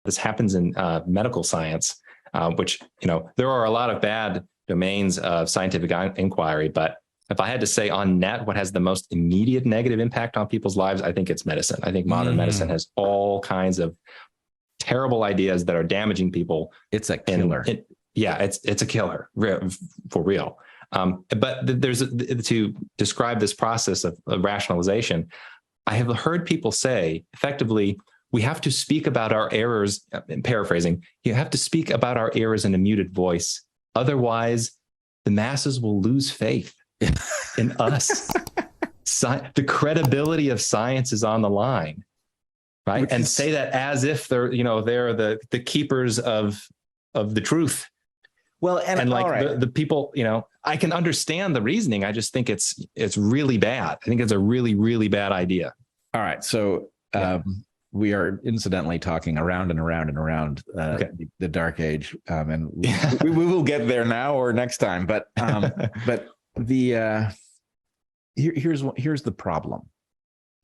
this happens in medical science, which, there are a lot of bad domains of scientific inquiry, but if I had to say on net what has the most immediate negative impact on people's lives, I think it's medicine. I think modern medicine has all kinds of terrible ideas that are damaging people. It's a killer. It's a killer for real. But there's to describe this process of rationalization. I have heard people say effectively, we have to speak about our errors. Paraphrasing, you have to speak about our errors in a muted voice. Otherwise, the masses will lose faith in us. The credibility of science is on the line, right? And say that as if they're the keepers of the truth. Well, and like right. the people, I can understand the reasoning. I just think it's really bad. I think it's a really, really bad idea. All right. So we are incidentally talking around and around and around the dark age. And we will get there now or next time. But here's the problem,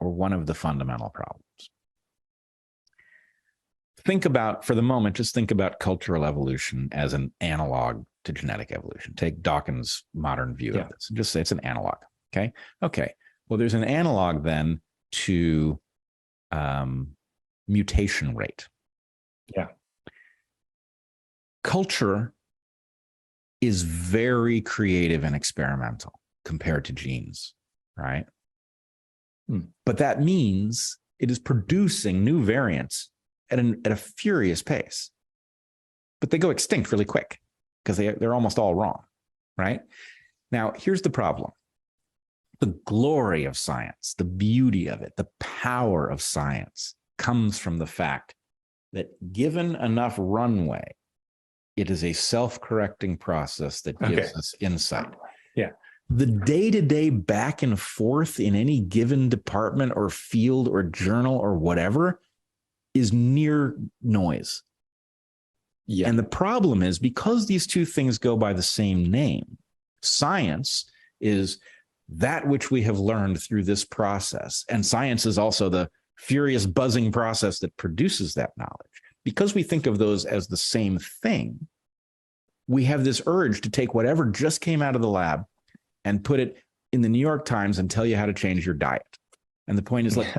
or one of the fundamental problems. For the moment, just think about cultural evolution as an analog to genetic evolution. Take Dawkins' modern view of this and just say it's an analog. Okay. Well, there's an analog then to mutation rate. Yeah. Culture is very creative and experimental compared to genes, right? But that means it is producing new variants at a furious pace. But they go extinct really quick because they're almost all wrong, right? Now, here's the problem. The glory of science, the beauty of it, the power of science comes from the fact that given enough runway, it is a self-correcting process that gives us insight. Yeah. The day-to-day back and forth in any given department or field or journal or whatever is near noise. Yeah. And the problem is, because these two things go by the same name, science is that which we have learned through this process. And science is also the furious buzzing process that produces that knowledge. Because we think of those as the same thing, we have this urge to take whatever just came out of the lab and put it in the New York Times and tell you how to change your diet. And the point is, like,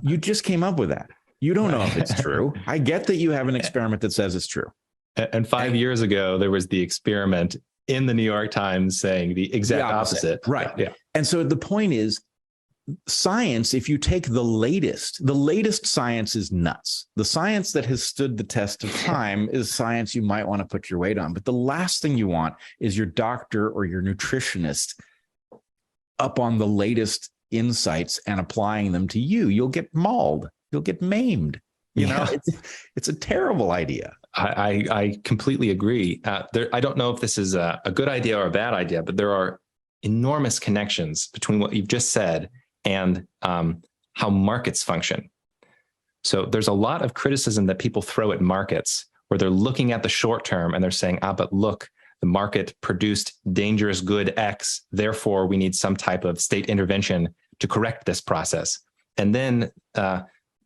you just came up with that. You don't know if it's true. I get that you have an experiment that says it's true. And 5 years ago, there was the experiment in the New York Times saying the exact opposite. Right. Yeah. And so the point is, science, if you take the latest science is nuts. The science that has stood the test of time is science you might want to put your weight on. But the last thing you want is your doctor or your nutritionist up on the latest insights and applying them to you. You'll get mauled. You'll get maimed. You know, it's a terrible idea. I completely agree. I don't know if this is a good idea or a bad idea, but there are enormous connections between what you've just said and how markets function. So there's a lot of criticism that people throw at markets where they're looking at the short term and they're saying, but look, the market produced dangerous good X, therefore we need some type of state intervention to correct this process. And then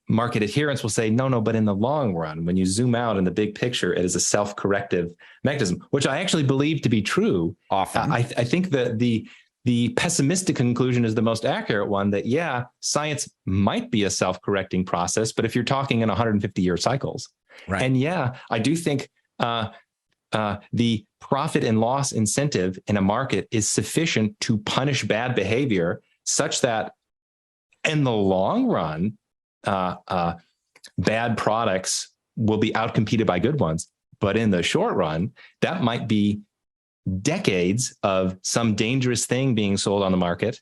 market adherence will say, no, but in the long run, when you zoom out in the big picture, it is a self-corrective mechanism, which I actually believe to be true. Often. I think that the pessimistic conclusion is the most accurate one, that, science might be a self-correcting process, but if you're talking in 150-year cycles. Right. And I do think the profit and loss incentive in a market is sufficient to punish bad behavior such that in the long run, bad products will be outcompeted by good ones. But in the short run, that might be decades of some dangerous thing being sold on the market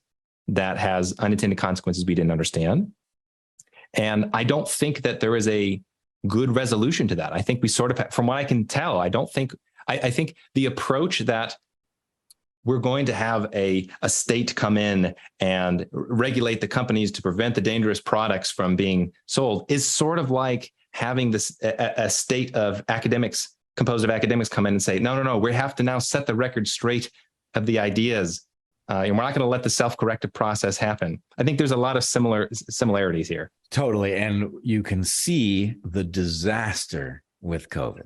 that has unintended consequences we didn't understand. And I don't think that there is a good resolution to that. I think we sort of, from what I can tell, I think the approach that we're going to have a state come in and regulate the companies to prevent the dangerous products from being sold is sort of like having this a state of academics, composed of academics, come in and say, no, we have to now set the record straight of the ideas And we're not going to let the self-corrective process happen. I think there's a lot of similarities here. Totally. And you can see the disaster with COVID.